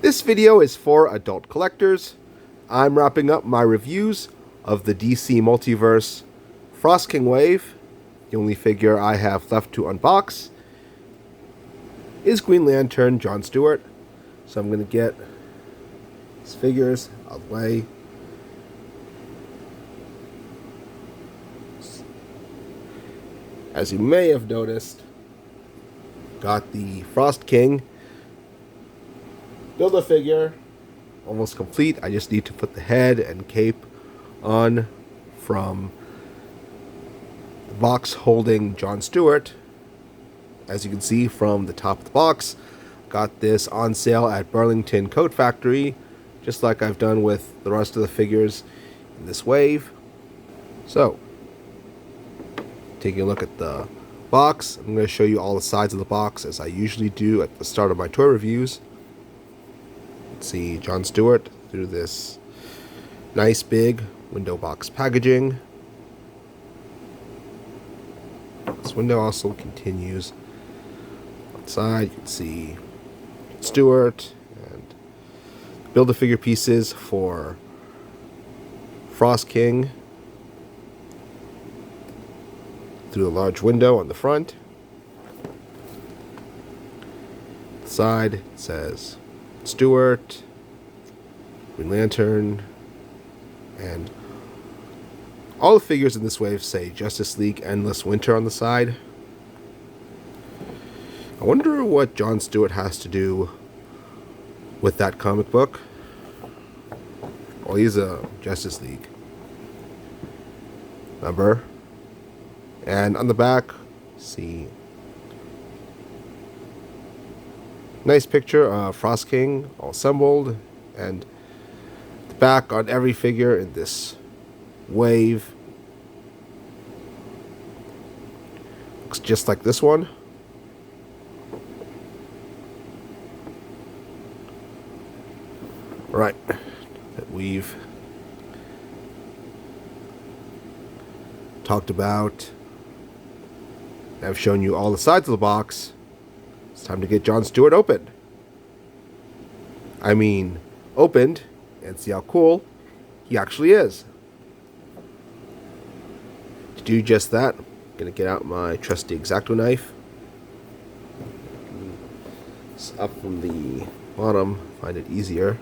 This video is for adult collectors. I'm wrapping up my reviews of the DC Multiverse Frost King Wave. The only figure I have left to unbox is Green Lantern John Stewart. So I'm going to get his figures out of the way. As you may have noticed, got the Frost King Build-A-Figure almost complete. I just need to put the head and cape on from the box holding John Stewart. As you can see from the top of the box, got this on sale at Burlington Coat Factory, just like I've done with the rest of the figures in this wave. So, taking a look at the box, I'm going to show you all the sides of the box as I usually do at the start of my toy reviews. See John Stewart through this nice big window box packaging. This window also continues outside. You can see Stewart and Build-A-Figure pieces for Frost King through a large window on the front. The side it says Stewart, Green Lantern, and all the figures in this wave say Justice League Endless Winter on the side. I wonder what John Stewart has to do with that comic book. Well, he's a Justice League member. And on the back, see nice picture of Frost King all assembled, and the back on every figure in this wave looks just like this one. Right, that we've talked about. I've shown you all the sides of the box. It's time to get John Stewart opened. I mean, opened, and see how cool he actually is. To do just that, I'm going to get out my trusty X-Acto knife. It's up from the bottom, find it easier.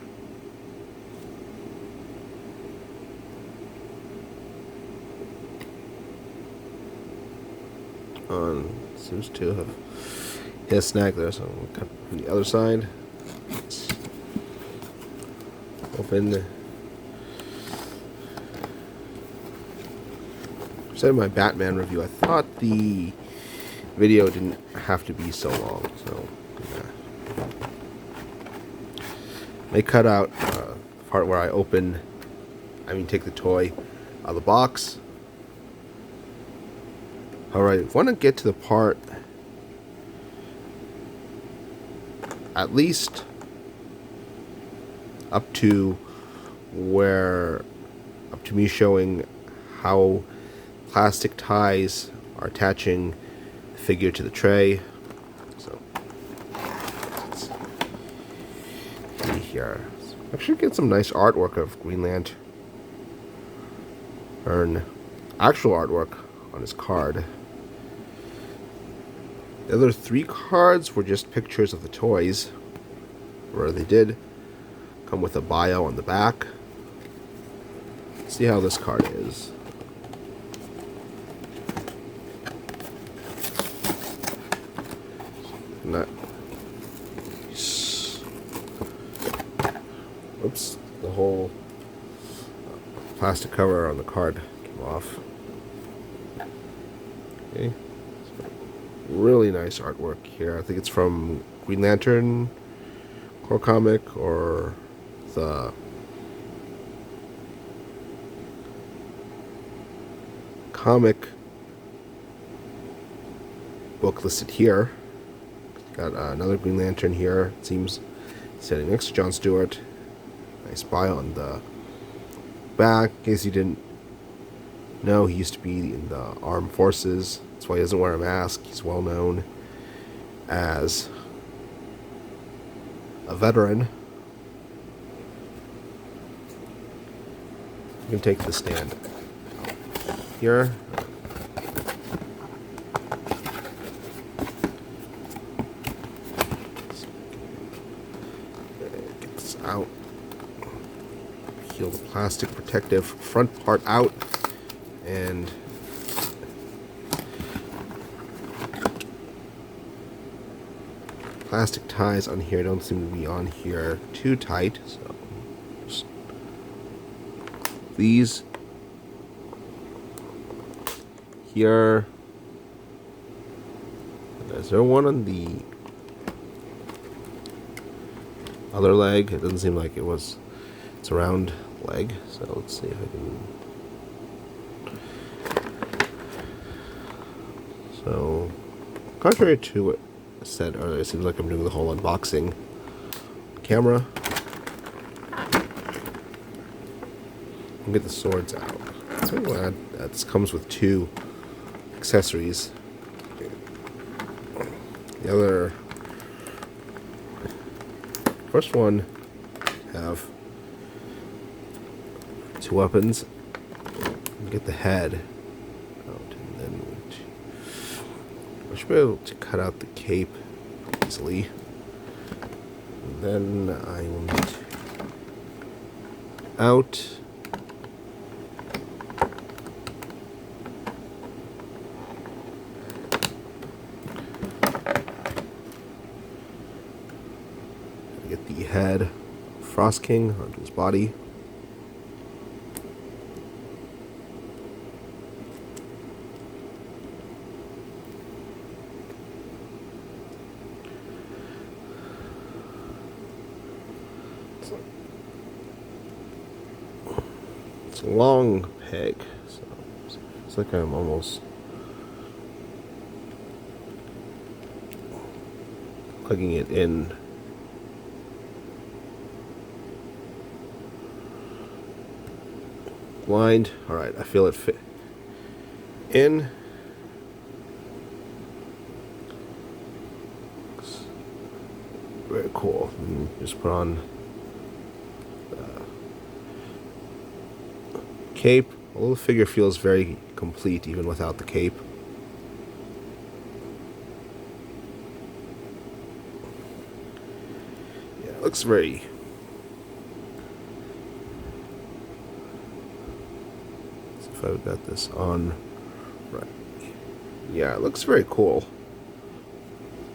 Seems to have hit a snag there, so I'm going to cut from the other side. Let's open. I said in my Batman review, I thought the video didn't have to be so long, so yeah. May cut out the part where I take the toy out of the box. Alright, I want to get to the part at least up to me showing how plastic ties are attaching the figure to the tray. So let's see here. Actually get some nice artwork of Green Lantern. Actual artwork on his card. The other 3 cards were just pictures of the toys, where they did come with a bio on the back. Let's see how this card is. Oops, the whole plastic cover on the card came off. Okay. Really nice artwork here. I think it's from Green Lantern core comic or the comic book listed here. Got another Green Lantern here. It seems sitting next to John Stewart. Nice bio on the back. In case you didn't know, he used to be in the armed forces. That's why he doesn't wear a mask. He's well known as a veteran You can take the stand here. Get this out. Peel the plastic protective front part out, and plastic ties on here don't seem to be on here too tight, so just these here. Is there one on the other leg? It doesn't seem like it was. It's a round leg, so let's see if I can. So, contrary to what I said earlier, it seems like I'm doing the whole unboxing camera. I'll get the swords out. So I'm glad that this comes with 2 accessories. The other, first one, have 2 weapons. Get the head out, and then I should be able to cut out the cape easily. And then I will need out. Get the head Frost King onto his body. It's a long peg, so it's like I'm almost plugging it in. Blind. Alright, I feel it fit in. Looks very cool. And just put on the cape. Although the figure feels very complete even without the cape. Yeah, it looks very... If I've got this on right. Yeah, it looks very cool.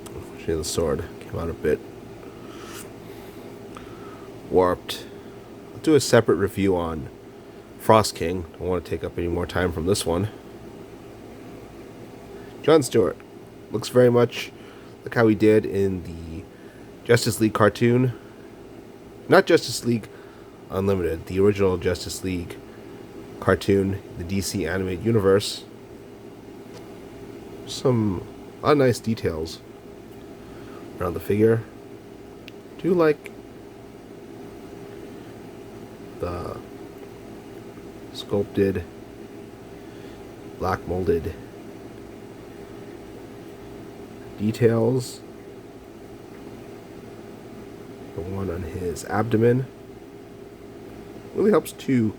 Unfortunately, the sword came out a bit warped. I'll do a separate review on Frost King. Don't want to take up any more time from this one. Jon Stewart looks very much like how he did in the Justice League cartoon. Not Justice League Unlimited, the original Justice League cartoon, the DC animated universe. A lot of nice details around the figure. Do like the sculpted, black molded details. The one on his abdomen really helps to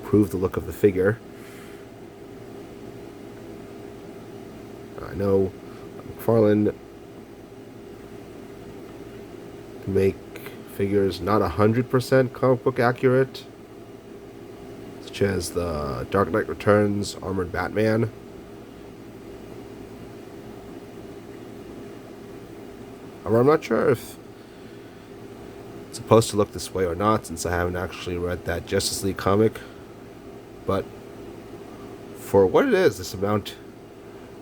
improve the look of the figure. I know McFarlane can make figures not 100% comic book accurate, such as the Dark Knight Returns Armored Batman. I'm not sure if it's supposed to look this way or not, since I haven't actually read that Justice League comic. But for what it is, this amount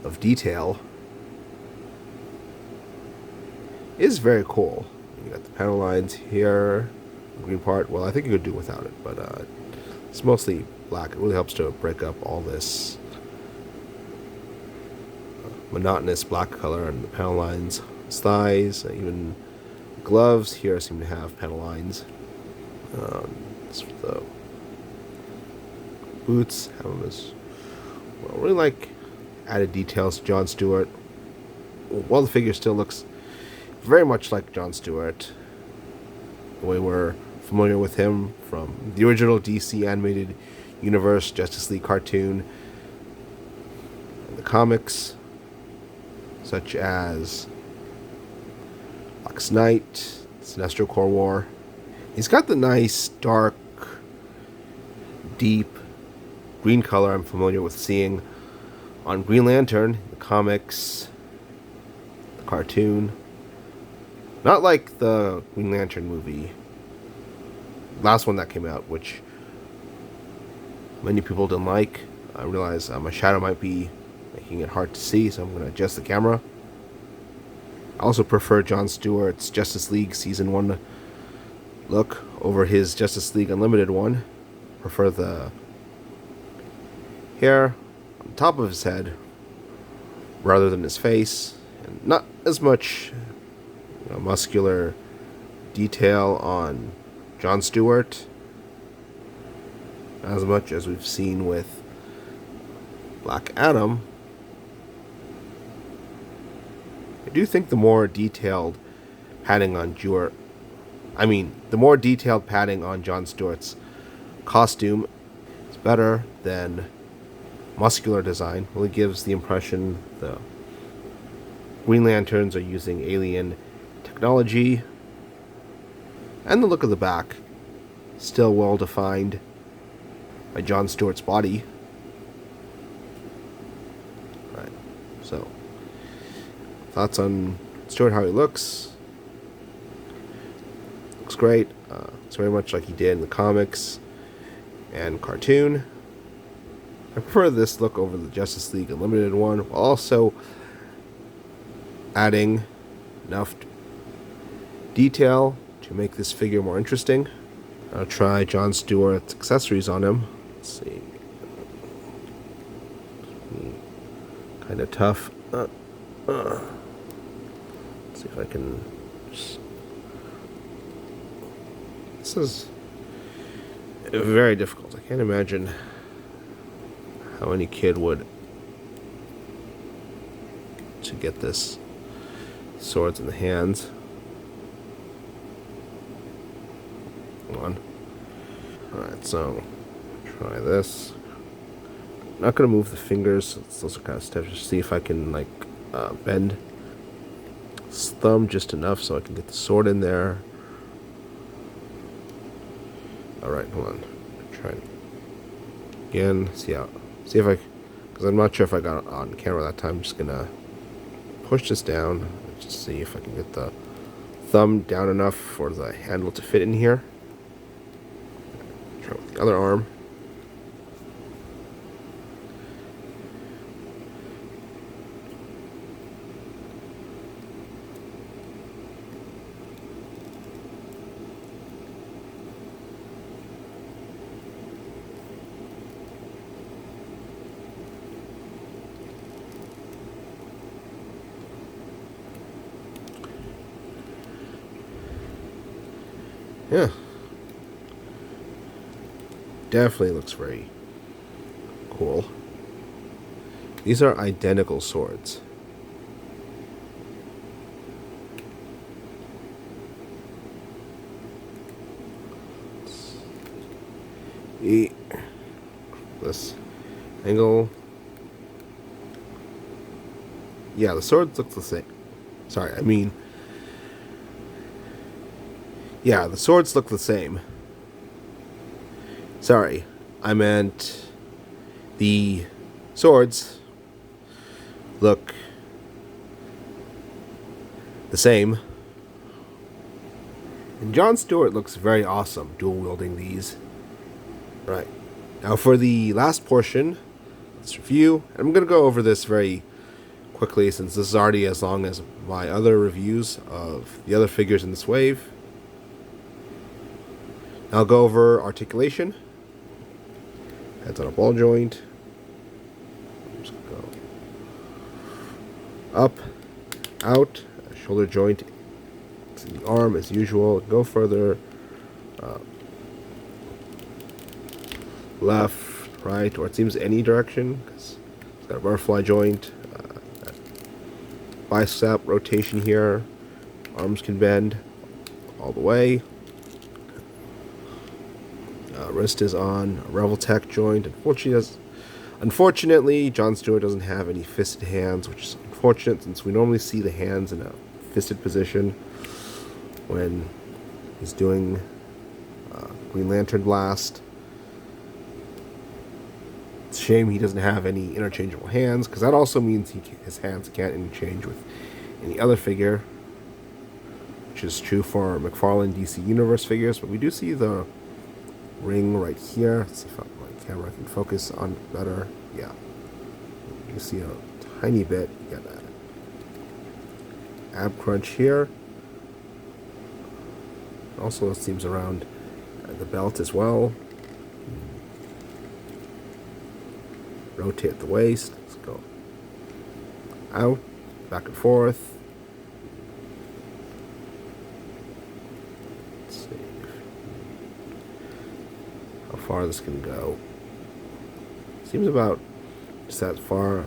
of detail is very cool. You got the panel lines here, the green part. Well, I think you could do without it, but it's mostly black. It really helps to break up all this monotonous black color on the panel lines. His thighs, even gloves here seem to have panel lines. The boots have them as well. Really like added details to Jon Stewart. While the figure still looks very much like Jon Stewart, the way we're familiar with him from the original DC animated universe, Justice League cartoon, and the comics, such as Black Knight, Sinestro Corps War. He's got the nice, dark, deep green color I'm familiar with seeing on Green Lantern, the comics, the cartoon. Not like the Green Lantern movie, last one that came out, which many people didn't like. I realize my shadow might be making it hard to see, so I'm going to adjust the camera. I also prefer Jon Stewart's Justice League Season 1 look over his Justice League Unlimited one. Prefer the hair on top of his head rather than his face, and not as much muscular detail on Jon Stewart, as much as we've seen with Black Adam. I do think the more detailed padding on the more detailed padding on Jon Stewart's costume is better than muscular design. Really gives the impression the Green Lanterns are using alien technology, and the look of the back still well defined by Jon Stewart's body. Right. So, thoughts on Stewart, how he looks? Looks great. It's very much like he did in the comics and cartoon. I prefer this look over the Justice League Unlimited one, while also adding enough detail to make this figure more interesting. I'll try Jon Stewart's accessories on him. Let's see. Kind of tough. Let's see if I can. This is very difficult. I can't imagine how any kid would to get this swords in the hands. On. Alright, so try this. I'm not gonna move the fingers, those are kind of stiff. Just see if I can bend his thumb just enough so I can get the sword in there. Alright, hold on. Try it again. See if I, because I'm not sure if I got it on camera that time. I'm just gonna push this down. Just see if I can get the thumb down enough for the handle to fit in here. Try with the other arm. Yeah. Definitely looks very cool. These are identical swords. This angle. Yeah, the swords look the same. Sorry, I mean, yeah, the swords look the same. Sorry, I meant the swords look the same. And Jon Stewart looks very awesome dual wielding these. Right. Now for the last portion, let's review. I'm going to go over this very quickly since this is already as long as my other reviews of the other figures in this wave. I'll go over articulation. Heads on a ball joint. I'm just going to go up, out, shoulder joint to the arm as usual. Go further. Left, right, or it seems any direction, because it's got a butterfly joint. Bicep rotation here. Arms can bend all the way. Wrist is on a Revel Tech joint. Unfortunately, Jon Stewart doesn't have any fisted hands, which is unfortunate since we normally see the hands in a fisted position when he's doing Green Lantern Blast. It's a shame he doesn't have any interchangeable hands, because that also means his hands can't interchange with any other figure, which is true for McFarlane DC Universe figures. But we do see the ring right here. Let's see if my camera can focus on it better. Yeah, you see a tiny bit. You got that ab crunch here. Also, it seems around the belt as well. Rotate the waist. Let's go out, back and forth. Let's see how far this can go. Seems about just that far.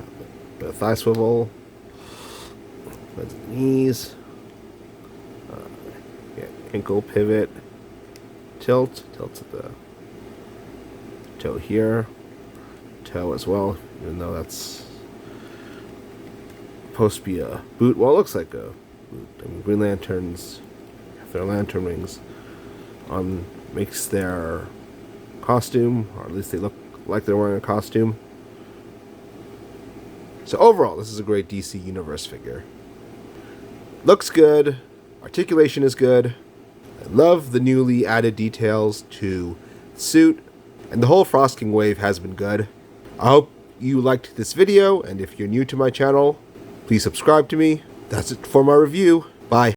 Bit of thigh swivel. Bends the knees. Yeah, ankle pivot. Tilt at the toe here. Toe as well, even though that's supposed to be a boot. Well, it looks like a boot. I mean, Green Lanterns have their lantern rings on, makes their costume, or at least they look like they're wearing a costume. So overall, this is a great DC Universe figure. Looks good, articulation is good. I love the newly added details to the suit, and the whole frosting wave has been good. I hope you liked this video, and if you're new to my channel, please subscribe to me. That's it for my review. Bye.